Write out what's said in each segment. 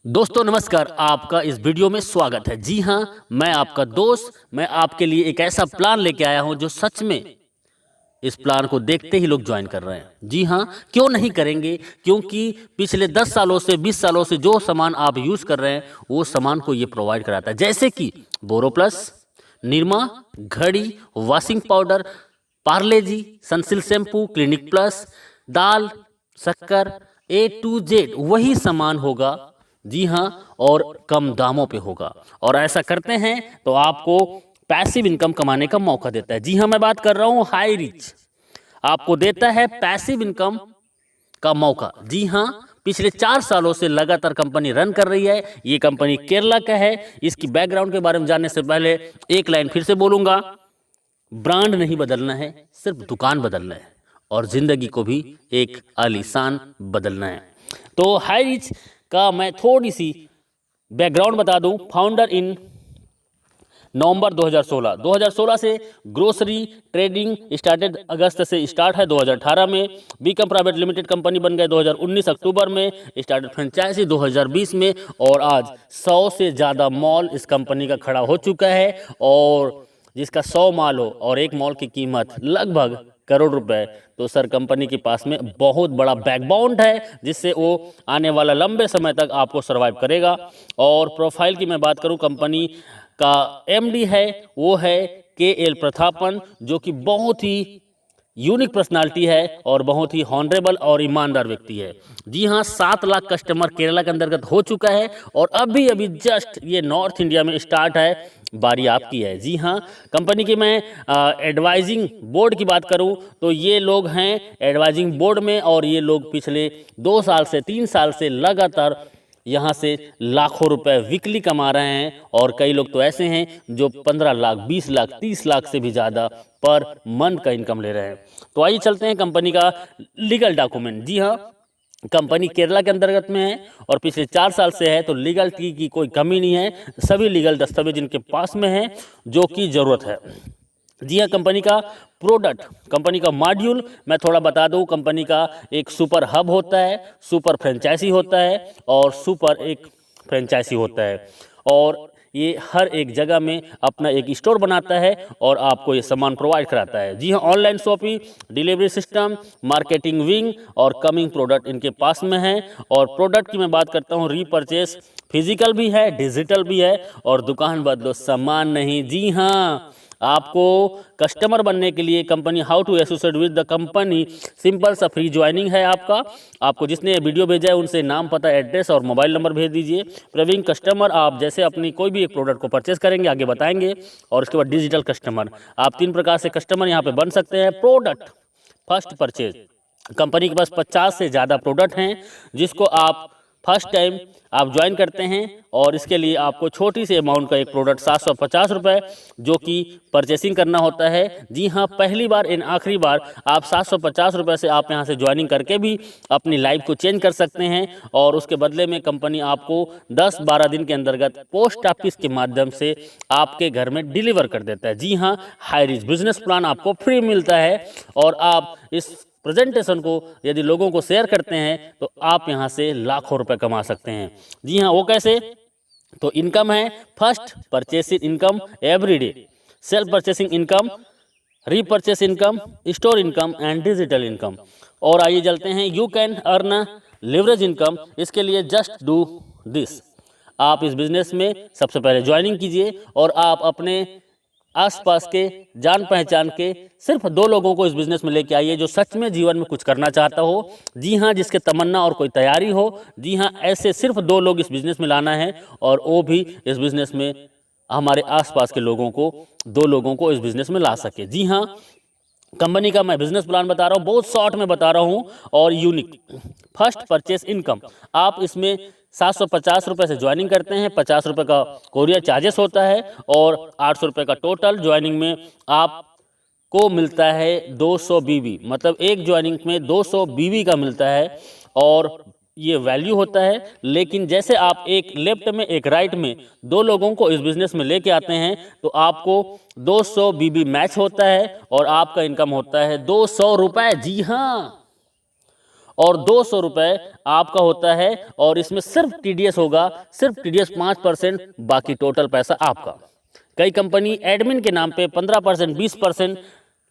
दोस्तों नमस्कार, आपका इस वीडियो में स्वागत है। जी हाँ, मैं आपका दोस्त, मैं आपके लिए एक ऐसा प्लान लेके आया हूं जो सच में इस प्लान को देखते ही लोग ज्वाइन कर रहे हैं। जी हाँ, क्यों नहीं करेंगे? क्योंकि पिछले 10 सालों से 20 सालों से जो सामान आप यूज कर रहे हैं वो सामान को ये प्रोवाइड कराता है, जैसे कि बोरो प्लस, निरमा, घड़ी, वॉशिंग पाउडर, पार्ले जी, सनसिल्क शैम्पू, क्लिनिक प्लस, दाल, शक्कर, A to Z वही सामान होगा। जी हाँ, और कम दामों पे होगा। और ऐसा करते हैं तो आपको पैसिव इनकम कमाने का मौका देता है। जी हाँ, मैं बात कर रहा हूँ हाई रिच, आपको देता है पैसिव इनकम का मौका। जी हाँ, पिछले 4 सालों से लगातार कंपनी रन कर रही है। ये कंपनी केरला का है। इसकी बैकग्राउंड के बारे में जानने से पहले एक लाइन फिर से बोलूंगा, ब्रांड नहीं बदलना है, सिर्फ दुकान बदलना है और जिंदगी को भी एक आलीशान बदलना है। तो हाई रिच का मैं थोड़ी सी बैकग्राउंड बता दूं। फाउंडर इन नवंबर 2016 से ग्रोसरी ट्रेडिंग स्टार्टेड, अगस्त से स्टार्ट है 2018 में। बीकम प्राइवेट लिमिटेड कंपनी बन गए 2019 अक्टूबर में। स्टार्टेड फ्रेंचाइजी 2020 में और आज 100 से ज़्यादा मॉल इस कंपनी का खड़ा हो चुका है। और जिसका 100 मॉल हो और एक मॉल की कीमत लगभग करोड़ रुपए, तो सर कंपनी के पास में बहुत बड़ा बैकबोन है जिससे वो आने वाला लंबे समय तक आपको सरवाइव करेगा। और प्रोफाइल की मैं बात करूं, कंपनी का एमडी है वो है KL प्रतापन, जो कि बहुत ही यूनिक पर्सनालिटी है और बहुत ही हॉनरेबल और ईमानदार व्यक्ति है। जी हाँ, 7 लाख कस्टमर केरला के अंतर्गत हो चुका है और अभी अभी जस्ट ये नॉर्थ इंडिया में स्टार्ट है, बारी आपकी है। जी हाँ, कंपनी की मैं एडवाइजिंग बोर्ड की बात करूं तो ये लोग हैं एडवाइजिंग बोर्ड में और ये लोग पिछले 2 साल से 3 साल से लगातार यहाँ से लाखों रुपए वीकली कमा रहे हैं। और कई लोग तो ऐसे हैं जो 15 लाख, 20 लाख, 30 लाख से भी ज़्यादा पर मंथ का इनकम ले रहे हैं। तो आइए चलते हैं कंपनी का लीगल डॉक्यूमेंट। जी हाँ, कंपनी केरला के अंतर्गत में है और पिछले 4 साल से है, तो लीगलिटी की कोई कमी नहीं है। सभी लीगल दस्तावेज इनके पास में है जो कि ज़रूरत है। जी हाँ, कंपनी का प्रोडक्ट, कंपनी का मॉड्यूल मैं थोड़ा बता दूं। कंपनी का एक सुपर हब होता है, सुपर फ्रेंचाइजी होता है और सुपर एक फ्रेंचाइजी होता है। और ये हर एक जगह में अपना एक स्टोर बनाता है और आपको ये सामान प्रोवाइड कराता है। जी हाँ, online shopping, delivery system, marketing wing और कमिंग प्रोडक्ट इनके पास में है। और प्रोडक्ट की मैं बात करता हूँ, रीपरचेस फिजिकल भी है, डिजिटल भी है और दुकान बदलो सामान नहीं। जी हाँ, आपको कस्टमर बनने के लिए company how to associate with the company, simple सा फ्री ज्वाइनिंग है आपको जिसने वीडियो भेजा है उनसे नाम, पता, एड्रेस और मोबाइल नंबर भेज दीजिए। प्रवीण कस्टमर, आप जैसे अपनी कोई भी एक प्रोडक्ट को परचेस करेंगे आगे बताएंगे। और उसके बाद डिजिटल कस्टमर, आप 3 प्रकार से कस्टमर यहाँ पे बन सकते हैं। प्रोडक्ट फर्स्ट परचेज, कंपनी के पास 50 से ज़्यादा प्रोडक्ट हैं जिसको आप फर्स्ट टाइम आप ज्वाइन करते हैं और इसके लिए आपको छोटी सी अमाउंट का एक प्रोडक्ट 750 रुपये जो कि परचेसिंग करना होता है। जी हाँ, पहली बार इन आखिरी बार आप 750 रुपये से आप यहाँ से ज्वाइनिंग करके भी अपनी लाइफ को चेंज कर सकते हैं। और उसके बदले में कंपनी आपको 10-12 दिन के अंतर्गत पोस्ट ऑफिस के माध्यम से आपके घर में डिलीवर कर देता है। जी हाँ, हाई रिच बिजनेस प्लान आपको फ्री मिलता है और आप इस प्रेजेंटेशन को यदि लोगों को शेयर करते हैं तो आप यहां से लाखों रुपए कमा सकते हैं। जी हाँ, वो कैसे? तो इनकम है first purchasing income everyday, self purchasing income, repurchase income, store income and digital income. और आइए चलते हैं, you can earn leverage income. इसके लिए जस्ट डू दिस, आप इस बिजनेस में सबसे पहले ज्वाइनिंग कीजिए और आप अपने आसपास के जान पहचान के सिर्फ 2 लोगों को इस बिजनेस में लेके आइए जो सच में जीवन में कुछ करना चाहता हो। जी हाँ, जिसके तमन्ना और कोई तैयारी हो। जी हाँ, ऐसे सिर्फ 2 लोग इस बिजनेस में लाना है और वो भी इस बिजनेस में हमारे आसपास के लोगों को, 2 लोगों को इस बिजनेस में ला सके। जी हाँ, कंपनी का मैं बिजनेस प्लान बता रहा हूँ, बहुत शॉर्ट में बता रहा हूँ और यूनिक। फर्स्ट परचेस इनकम, आप इसमें 750 रुपये से ज्वाइनिंग करते हैं, 50 रुपये का कोरियर चार्जेस होता है और 800 रुपये का टोटल ज्वाइनिंग में आपको मिलता है 200 बीबी, मतलब एक ज्वाइनिंग में 200 बीबी का मिलता है और ये वैल्यू होता है। लेकिन जैसे आप एक लेफ्ट में एक राइट में 2 लोगों को इस बिजनेस में लेके आते हैं तो आपको 200 बीबी मैच होता है और आपका इनकम होता है 200 रुपये। जी हाँ, और 200 रुपये आपका होता है, और इसमें सिर्फ टीडीएस होगा, सिर्फ टीडीएस 5%, बाकी टोटल पैसा आपका। कई कंपनी एडमिन के नाम पे 15%, 20%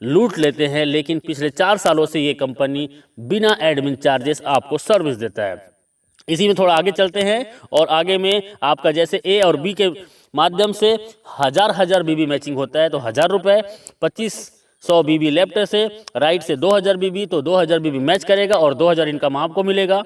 लूट लेते हैं, लेकिन पिछले 4 सालों से ये कंपनी बिना एडमिन चार्जेस आपको सर्विस देता है। इसी में थोड़ा आगे चलते हैं, और आगे में आपका जैसे ए और बी के माध्यम से हजार बीबी मैचिंग होता है, तो 1000 रुपये, 2500 बीबी लेफ्ट से, राइट से 2000 बीबी, तो 2000 बीबी मैच करेगा और 2000 इनकम आपको मिलेगा।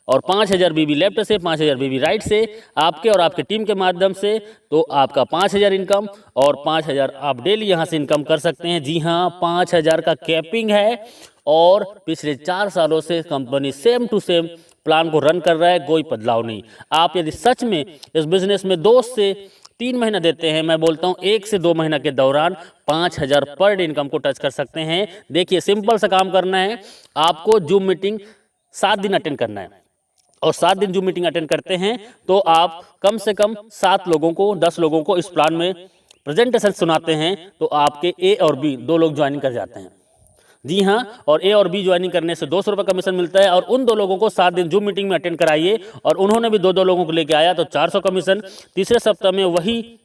और 5000 बीबी लेफ्ट से, 5000 बीबी राइट से, आपके और आपके टीम के माध्यम से, तो आपका 5000 इनकम, और 5000 आप डेली यहाँ से इनकम कर सकते हैं। जी हाँ, 5000 का कैपिंग है, और पिछले 4 सालों से company same to same plan को रन कर रहा है, कोई बदलाव नहीं। आप यदि सच में इस बिजनेस में 2 से 3 महीना देते हैं, मैं बोलता हूँ 1 से 2 महीना के दौरान 5000 पर डे इनकम को टच कर सकते हैं। देखिए, सिंपल सा काम करना है, आपको जूम मीटिंग 7 दिन अटेंड करना है, और 7 दिन जूम मीटिंग अटेंड करते हैं तो आप कम से कम 7 लोगों को, 10 लोगों को इस प्लान में प्रेजेंटेशन सुनाते हैं, तो आपके ए और बी 2 लोग ज्वाइनिंग कर जाते हैं। जी हाँ, और ए और बी ज्वाइनिंग करने से 200 रुपये कमीशन मिलता है, और उन 2 लोगों को 7 दिन जूम मीटिंग में अटेंड कराइए, और उन्होंने भी 2-2 लोगों को लेके आया तो 400 कमीशन। तीसरे सप्ताह में वही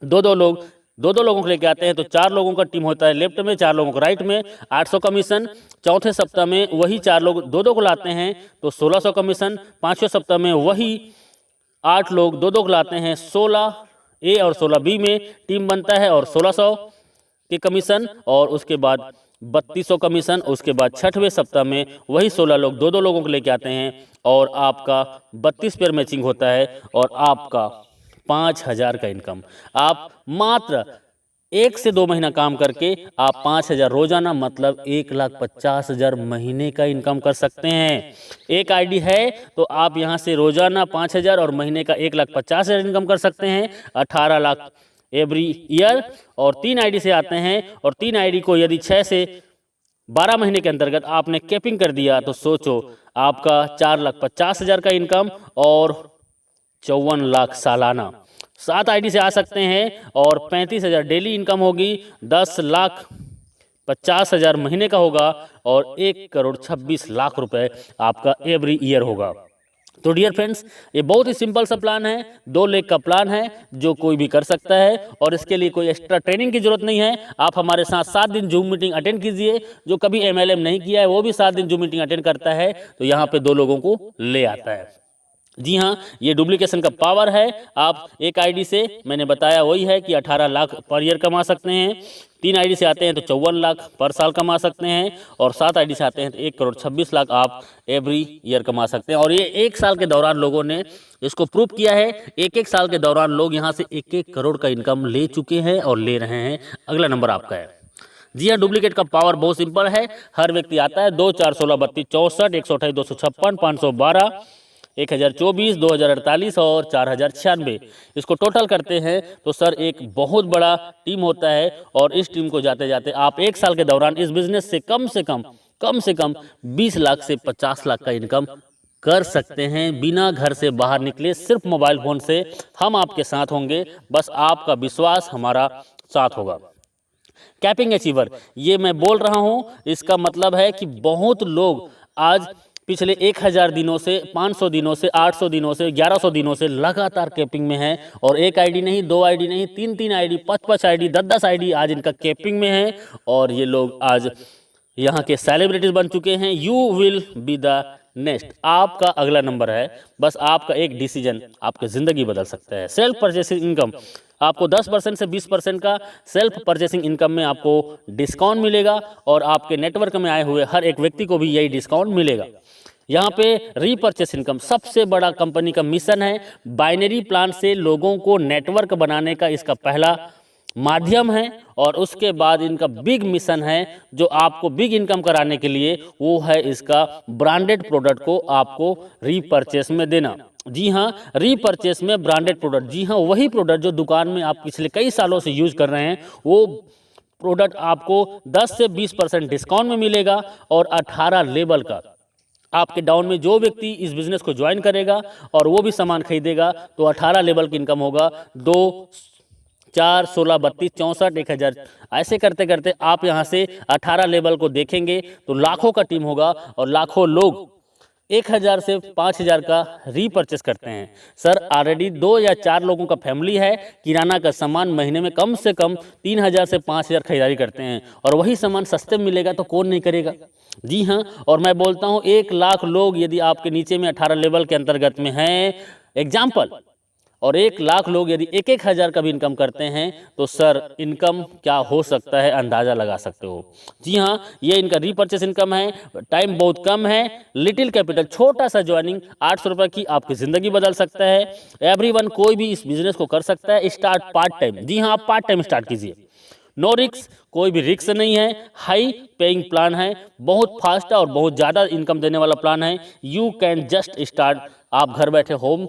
2-2 लोगों को लेके आते हैं, तो 4 लोगों का टीम होता है लेफ्ट में, 4 लोगों को राइट में, 800 कमीशन। चौथे सप्ताह में वही 4 लोग 2-2 को लाते हैं, तो 1600 कमीशन। 5वें सप्ताह में वही 8 लोग 2-2 को लाते हैं, 16 ए और 16 बी में टीम बनता है, और 1600 के कमीशन, और उसके बाद 3200 कमीशन। उसके बाद 6वें सप्ताह में वही 16 लोग 2-2 लोगों को लेके आते हैं, और आपका 32 पेयर मैचिंग होता है, और आपका 5000 का इनकम। आप मात्र 1 से 2 महीना काम करके आप 5000 रोजाना, मतलब 1,50,000 महीने का इनकम कर सकते हैं। एक आईडी है तो आप यहां से रोजाना 5000 और महीने का 1,50,000 इनकम कर सकते हैं, 18 लाख एवरी ईयर। और 3 आईडी से आते हैं, और 3 आईडी को यदि 6 से 12 महीने के अंतर्गत आपने कैपिंग कर दिया, तो सोचो आपका 4,50,000 का इनकम और 54 लाख सालाना। 7 आईडी से आ सकते हैं, और 35,000 डेली इनकम होगी, 10,50,000 महीने का होगा, और 1,26,00,000 रुपए आपका एवरी ईयर होगा। तो डियर फ्रेंड्स, ये बहुत ही सिंपल सा प्लान है, 2 लाख का प्लान है जो कोई भी कर सकता है, और इसके लिए कोई एक्स्ट्रा ट्रेनिंग की जरूरत नहीं है। आप हमारे साथ 7 दिन जूम मीटिंग अटेंड कीजिए। जो कभी एमएलएम नहीं किया है वो भी 7 दिन जूम मीटिंग अटेंड करता है, तो यहाँ पे 2 लोगों को ले आता है। जी हाँ, ये डुप्लीकेशन का पावर है। आप एक आईडी से, मैंने बताया वही है कि 18 लाख पर ईयर कमा सकते हैं। 3 आईडी से आते हैं तो 54 लाख पर साल कमा सकते हैं, और 7 आईडी से आते हैं तो 1,26,00,000 आप एवरी ईयर कमा सकते हैं। और ये 1 साल के दौरान लोगों ने इसको प्रूव किया है। 1-1 साल के दौरान लोग यहाँ से 1-1 करोड़ का इनकम ले चुके हैं और ले रहे हैं। अगला नंबर आपका है। जी हाँ, डुप्लीकेट का पावर बहुत सिंपल है। हर व्यक्ति आता है 2, 4, 16, 32, 64, 128, 256, 512, 1024, 2048 और 4096। इसको टोटल करते हैं तो सर एक बहुत बड़ा टीम होता है, और इस टीम को जाते जाते आप 1 साल के दौरान इस बिजनेस से कम से कम 20 लाख से 50 लाख का इनकम कर सकते हैं, बिना घर से बाहर निकले, सिर्फ मोबाइल फ़ोन से। हम आपके साथ होंगे, बस आपका विश्वास हमारा साथ होगा। कैपिंग अचीवर, ये मैं बोल रहा हूँ, इसका मतलब है कि बहुत लोग आज पिछले 1000 दिनों से, 500 दिनों से, 800 दिनों से, 1100 दिनों से लगातार कैपिंग में है, और 1 आईडी नहीं, 2 आईडी नहीं, 3-3 आईडी, 5-5 आईडी, 10-10 आईडी आज इनका कैपिंग में है, और ये लोग आज यहाँ के सेलिब्रिटीज बन चुके हैं। You will be the next, आपका अगला नंबर है। बस आपका एक डिसीजन आपकी ज़िंदगी बदल सकता है। सेल्फ परचेसिंग इनकम, आपको 10% से 20% का सेल्फ परचेसिंग इनकम में आपको डिस्काउंट मिलेगा, और आपके नेटवर्क में आए हुए हर एक व्यक्ति को भी यही डिस्काउंट मिलेगा। यहाँ पे रीपर्चेस इनकम सबसे बड़ा कंपनी का मिशन है। बाइनरी प्लान से लोगों को नेटवर्क बनाने का इसका पहला माध्यम है, और उसके बाद इनका बिग मिशन है जो आपको बिग इनकम कराने के लिए, वो है इसका ब्रांडेड प्रोडक्ट को आपको रीपर्चेस में देना। जी हाँ, रीपर्चेस में ब्रांडेड प्रोडक्ट, जी हाँ, वही प्रोडक्ट जो दुकान में आप पिछले कई सालों से यूज कर रहे हैं, वो प्रोडक्ट आपको 10 से 20% डिस्काउंट में मिलेगा, और 18 लेवल का आपके डाउन में जो व्यक्ति इस बिजनेस को ज्वाइन करेगा और वो भी सामान खरीदेगा, तो 18 लेवल की इनकम होगा। 2, 4, 16, 32, 64, 1000, ऐसे करते करते आप यहाँ से 18 लेवल को देखेंगे तो लाखों का टीम होगा, और लाखों लोग 1000 से 5000 का रीपरचेस करते हैं। सर ऑलरेडी 2 या 4 लोगों का फैमिली है, किराना का सामान महीने में कम से कम 3000 से 5000 खरीदारी करते हैं और वही सामान सस्ते में मिलेगा तो कौन नहीं करेगा। जी हाँ, और मैं बोलता हूँ 1 लाख लोग यदि आपके नीचे में 18 लेवल के अंतर्गत में हैं एग्जाम्पल, और 1 लाख लोग यदि 1-1 हज़ार का भी इनकम करते हैं तो सर इनकम क्या हो सकता है अंदाज़ा लगा सकते हो। जी हाँ, ये इनका रीपरचेस इनकम है, टाइम बहुत कम है, लिटिल कैपिटल, छोटा सा ज्वाइनिंग 800 रुपये की आपकी ज़िंदगी बदल सकता है। एवरीवन कोई भी इस बिज़नेस को कर सकता है, स्टार्ट पार्ट टाइम। जी हाँ, आप पार्ट टाइम स्टार्ट कीजिए, नो रिक्स, कोई भी रिक्स नहीं है, हाई पेइंग प्लान है, बहुत फास्ट और बहुत ज़्यादा इनकम देने वाला प्लान है। यू कैन जस्ट स्टार्ट, आप घर बैठे होम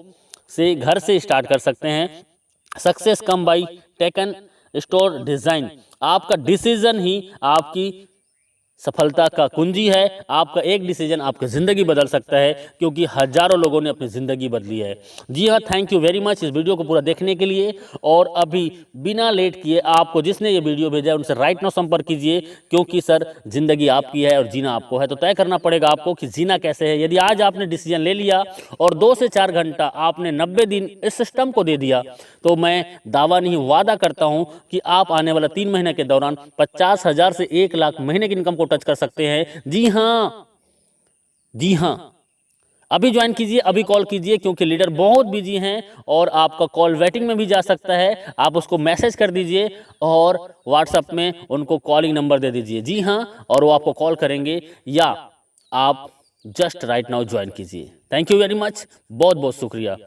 से घर से स्टार्ट कर सकते हैं। Success come by taken store design, आपका डिसीजन ही आपकी सफलता का कुंजी है। आपका एक डिसीजन आपकी ज़िंदगी बदल सकता है, क्योंकि हजारों लोगों ने अपनी ज़िंदगी बदली है। जी हाँ, थैंक यू वेरी मच इस वीडियो को पूरा देखने के लिए। और अभी बिना लेट किए आपको जिसने ये वीडियो भेजा है उनसे राइट नाउ संपर्क कीजिए, क्योंकि सर ज़िंदगी आपकी है और जीना आपको है, तो तय करना पड़ेगा आपको कि जीना कैसे है। यदि आज आपने डिसीजन ले लिया और 2 से 4 घंटा आपने 90 दिन इस सिस्टम को दे दिया, तो मैं दावा नहीं वादा करता हूं कि आप आने वाला 3 महीने के दौरान 50,000 से 1 लाख महीने की इनकम को टच कर सकते हैं। जी हाँ, जी हाँ, अभी ज्वाइन कीजिए, अभी कॉल कीजिए, क्योंकि लीडर बहुत बिजी हैं और आपका कॉल वेटिंग में भी जा सकता है। आप उसको मैसेज कर दीजिए और व्हाट्सएप में उनको कॉलिंग नंबर दे दीजिए। जी हाँ, और वो आपको कॉल करेंगे, या आप जस्ट राइट नाउ ज्वाइन कीजिए। थैंक यू वेरी मच, बहुत बहुत शुक्रिया।